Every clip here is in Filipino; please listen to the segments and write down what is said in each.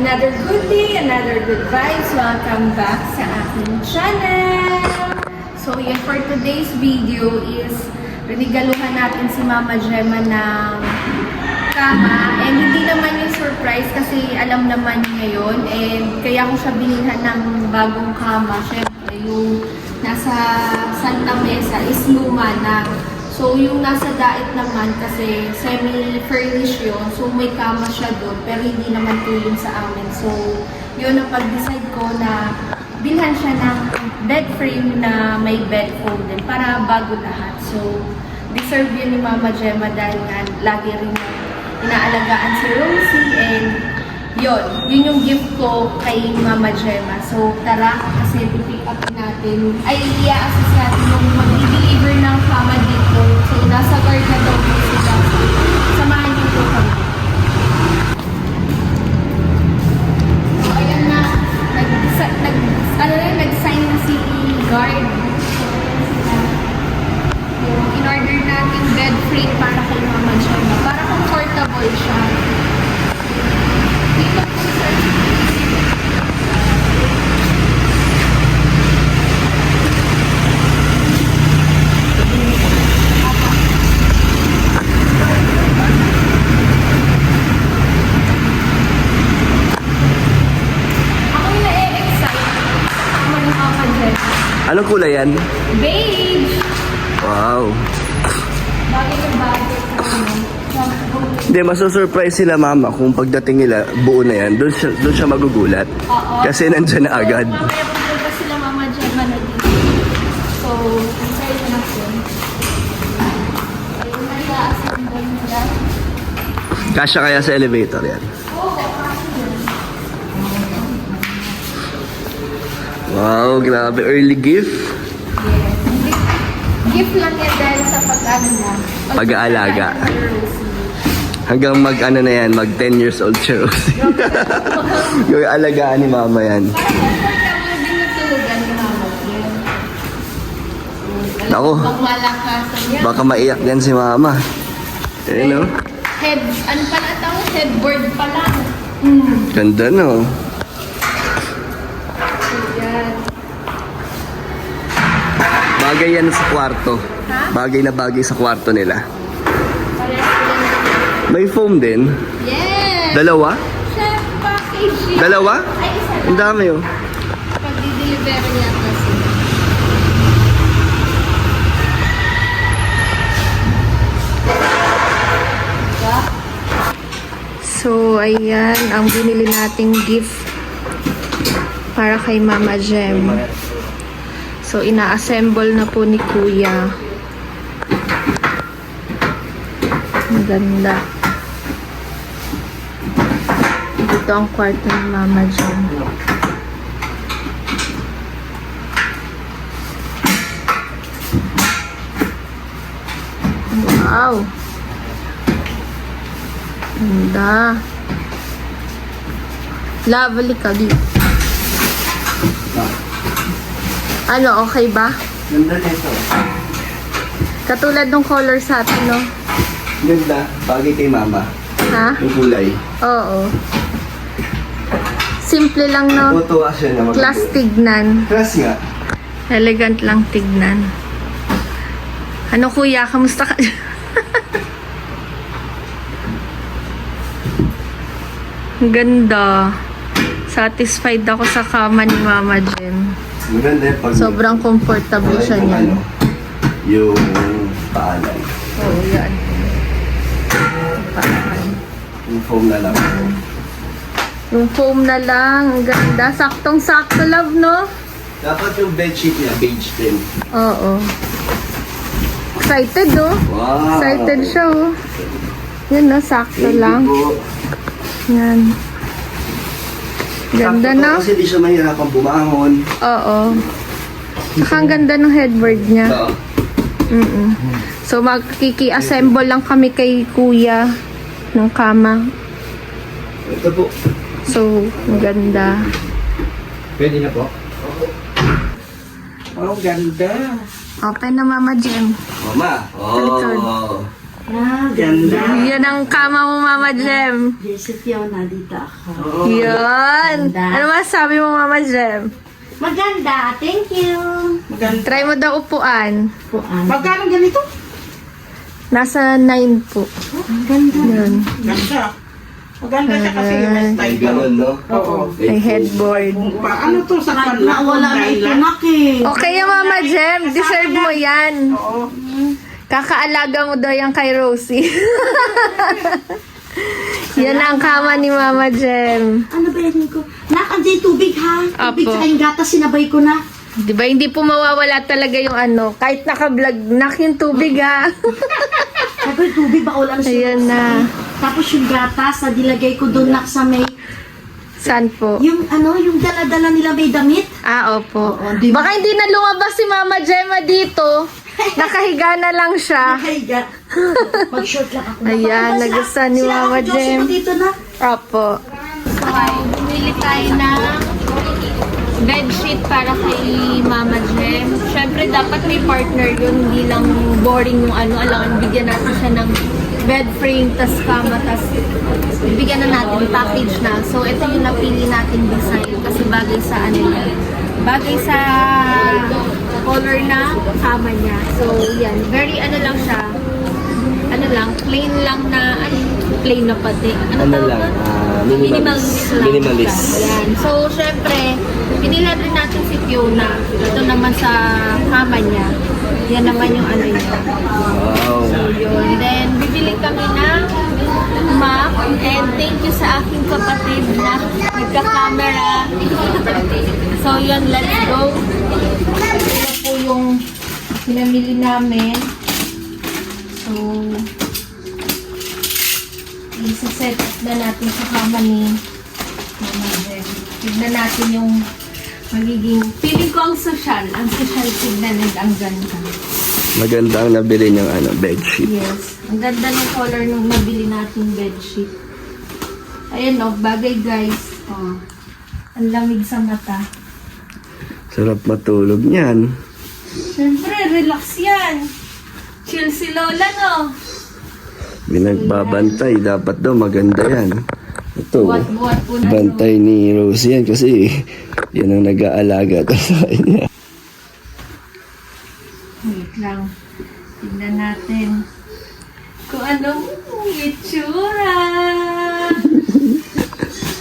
Another good day, another good vibes. Welcome back sa aking channel. So yun, for today's video is rinigaluhan natin si Mama Gemma ng kama. And hindi naman yung surprise kasi alam naman niya yun. And kaya ko siya binilhan ng bagong kama. Syempre, yung nasa Santa Mesa is luma na. So, yung nasa daet naman kasi semi-furnished yun. So, may kama siya doon. Pero hindi naman tulong sa amin. So, yun ang pag-decide ko na bilhan siya ng bed frame na may bed fold din para bago lahat. So, deserve yun ni Mama Gemma dahil nga lagi rin inaalagaan si Rosie. And yun yung gift ko kay Mama Gemma. So, tara kasi pipick up natin. Ay, i-assist natin yung mag-deliver ng kama dito. So, nasa guard na daw po sila. Samahan niyo po kami. So, ayan na. Nag-sign na si guard. Yung in-order natin bed frame para kay Mama Gemma. Para comfortable siya. Dito po sir. Anong kulay yan? Beige! Wow. Bagay na bagay. Hindi, masusurprise sila mama kung pagdating nila, buo na yan. Doon siya magugulat. Oo. Kasi nandyan na agad. So, mamaya pupunta sila Mama Gemma na dito. So, ansay na natin. Ayun na i-assemble nila. Kasya kaya sa elevator yan. Oo, kasi yun. Wow, grabe. Early gift. Yes. Gift lang yan dahil sa pag-ano na. Pag-aalaga. Pag-aalaga ni Rosie. Hanggang mag-ano na yan, mag 10 years old si Rosie. Yung alagaan ni mama yan. Para comfortable din yung tulugan ni Mama. Yan. Ako. Pag malakasan yan. Baka maiyak yan si mama. Eh, no? Head, ano pala tawag? Headboard pa lang. Ganda, no? Yan. Bagay yan sa kwarto. Ha? Bagay na bagay sa kwarto nila. Pares yan. May foam din. Yes! Dalawa? Chef package. Dalawa? Ay, isa lang. Ang dami, oh. Pag-deliver niya kasi. So, ayan ang binili nating gift para kay Mama Gem. So, ina-assemble na po ni Kuya. Ang ganda. Dito ang kwarto ni Mama Gem. Wow! Ganda. Lovely ka dito. Ano, okay ba? Ganda nito. Katulad ng color sa atin, no? Ganda. Bagay kay mama. Ha? Yung kulay. Oo. Simple lang, no? Natutuwa siya na Class tignan. Class nga. Elegant lang tignan. Ano, kuya? Kamusta ka? Ang ganda. Satisfied ako sa kama ni Mama Gem. Maganda yung pag... Sobrang comfortable siya yung niyan. ano, yung paanan. Oo, yan. Paanan. Yung foam na lang. Yung foam na lang. Ang ganda. Saktong-sakto, love, no? Dapat yung bedsheet niya, beige din. Oo. Excited, oh. Wow! Excited siya, oh. Yan, no? Sakto lang. Yan. Ganda, Sakto no? to kasi di siya mahirapang bumangon. Oo. Saka ang ganda ng headboard niya. Oo. So, magkiki-assemble lang kami kay Kuya ng kama. Ito po. So, ang ganda. Pwede na po? Oh, ganda. Open na, Mama Gem. Mama. Return. Oh. Ah, ganda. Yan ang kama mo, Mama Jem. Yes, yun, dito ako. Yan. Ano masabi mo, Mama Jem? Maganda, thank you. Maganda. Try mo daw upuan. Puan. Magkano ganito? Nasa 9 po. Ang ganda. Yan. Ganda. Maganda siya kasi may style. Ganun, no? Oo. May headboard. Ano to sa Kahit panlak? na wala na itunak eh. Okay yan, Mama Jem. Deserve mo yan. Oo. Kakaalaga mo daw yan kay Rosie. Yan ang kama ni Mama Jem. Ano ba yan ko? Nakandyan tubig ha? Tubig Apo. sa yung gatas, sinabay ko na. Di ba hindi po mawawala talaga yung ano, kahit naka-vlog, nak yung tubig ha. Sabi, tubig ba wala na siya? Ayan na. Tapos yung gatas, na dilagay ko doon nak sa may, Saan po? yung ano, yung dala-dala nila may damit. Ah, opo. Oo, di ba? Baka hindi na lumabas si Mama Gemma dito. Nakahiga na lang siya. Nakaiga. Mag-short lang ako. Ayan, nagustuhan ni Mama Jem. Dito na. Opo. So, bumili tayo ng bedsheet para kay Mama Jem. Siyempre, dapat may partner yun. Hindi lang boring yung ano. Alangan, bigyan natin siya ng bed frame, tas kama, tas bibigyan na natin, package na. So, ito yung napili natin design kasi bagay sa ano niya. Bagay sa color na kama niya. So, yan. Very ano lang siya. Ano lang, plain lang na, plain na pati. Ano tawag lang, doon? minimalist. lang Minimalist. siya. Yan. So, syempre, pinila rin natin si Fiona. Ito naman sa kama niya. Yan naman yung ano niya. Wow. So, yun. Then, bibili kami ng map. And thank you sa aking kapatid na nagka-camera. So, yun. Let's go. Ito po yung pinamili namin. So, isa-set up na natin sa kama ni Mama Jem. Tignan natin yung magiging... Feeling ko ang social. Ang social tignan and ang ganda. Maganda ang nabili niyang bedsheet. Yes. Ang ganda ng color nung nabili nating bedsheet. Ayan o, bagay guys. Oh. Ang lamig sa mata. Sarap matulog niyan. Siyempre, relax yan. Chill si Lola, no? Binagbabantay. Dapat daw maganda yan. Ito, Buhat-buhat po na. bantay ni Rose yan kasi yan ang nag-aalaga to sa kanya. Wait lang. Tignan natin kung anong itsura.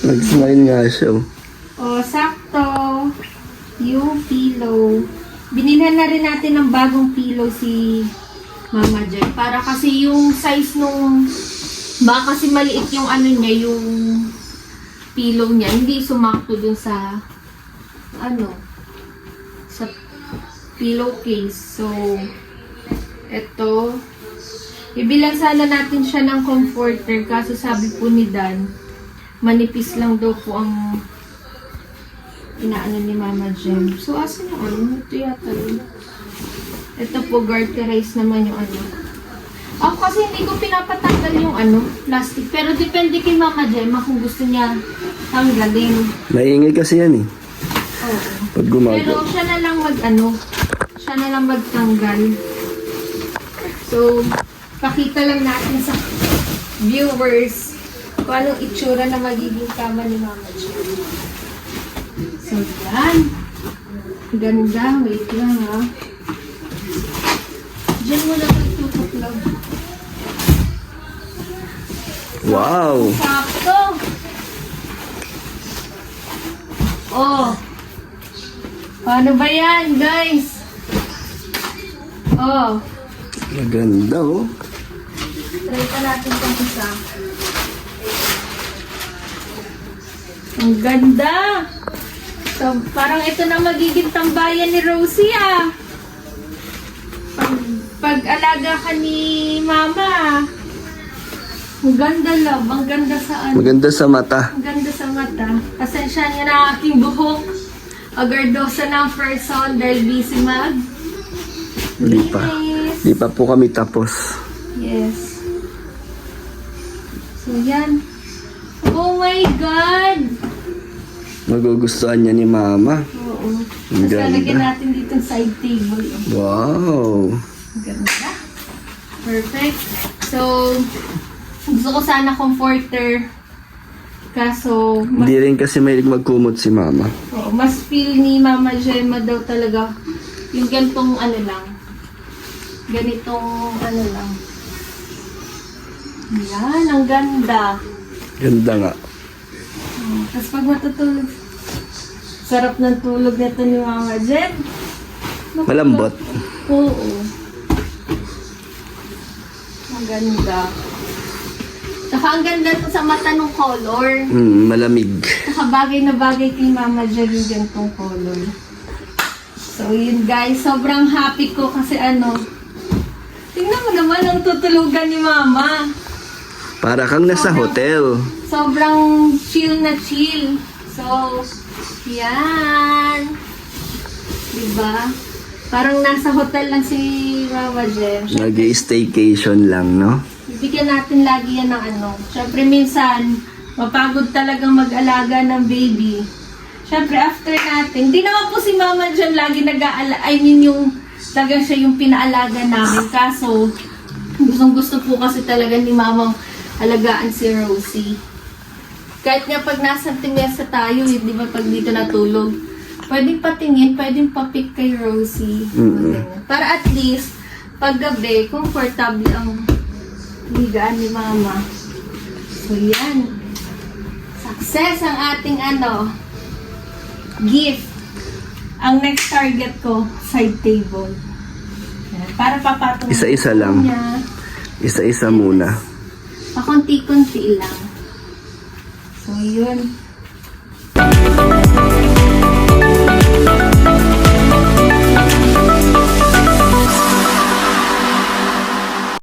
Nag-smile nga siya. O, sakto. Yung pillow. Binilhan na rin natin ng bagong pillow si Mama Jem. Para kasi yung size nung... Baka kasi maliit yung ano niya, yung pillow niya. Hindi sumakto dun sa... Ano? Sa pillowcase. So, eto. Ibilang sana natin siya ng comforter. Kaso sabi po ni Dan, manipis lang daw po ang inaano ni Mama Jem. So, asan yung ano? Ito yata yun. Ito po, garterize naman yung ano. Ako kasi hindi ko pinapatanggal yung ano, plastic. Pero depende kay Mama Gemma kung gusto niya tanggalin. Maingay kasi yan eh. Oo. Pag Pero gumagawa. siya na lang siya na lang magtanggal. So, pakita lang natin sa viewers kung anong itsura na magiging kama ni Mama Gemma. So, yan. Ganda. Wait lang ha. Diyan mo na magtutuklog. Wow! Sakto. Oh. Paano ba yan, guys? Oh. Maganda oh. Try pa natin itong isa. Ang ganda. So, parang ito na magiging tambayan ni Rosie ah. Pag-alaga ka ni Mama. Ang ganda love. Ang ganda sa ano. Maganda sa mata. Ang ganda sa mata. Pasensya niyo na aking buhok. Agardosa ng person dahil busy mag. Di pa. Linis. Di pa po kami tapos. Yes. So, yan. Oh my God! Magugustuhan niya ni Mama. Oo. Ang Tapos lalagyan ganda. natin dito yung side table. Wow! Ang ganda. Perfect. So, gusto ko sana comforter. Kaso, Hindi rin kasi may magkumot si mama. mas feel ni Mama Gemma daw talaga yung ganitong ano lang. Ganitong ano lang. Yan, ang ganda. Ganda nga. Tapos pag matutulog, sarap ng tulog nito ni Mama Jen. Malambot. Oo. Ang ganda. Saka ang ganda to sa mata ng color. Malamig. Saka bagay na bagay kay Mama Jen yung ganitong color. So yun guys, sobrang happy ko kasi ano, tingnan mo naman ang tutulugan ni Mama. Para kang nasa hotel. Sobrang chill na chill. So, yan. Diba? Parang nasa hotel lang si Mama Jem. Nag-staycation lang, no? Bigyan natin lagi yan ng ano. Siyempre minsan, mapagod talagang mag-alaga ng baby. Siyempre after natin, hindi naman po si Mama Jem lagi yung talagang siya yung pinaalaga namin. Kaso, gustong gusto po kasi talaga ni Mamang alagaan si Rosie. Kahit nga pag nasa timesa tayo, di ba pag dito natulog, pwedeng patingin, pwedeng papik kay Rosie. Para at least, pag gabi, comfortable ang ligaan ni Mama. So yan. Success ang ating gift. Ang next target ko, side table. Yan. Para papatong Isa-isa lang. niya. Isa-isa muna. Pakunti-kunti lang. So, yun.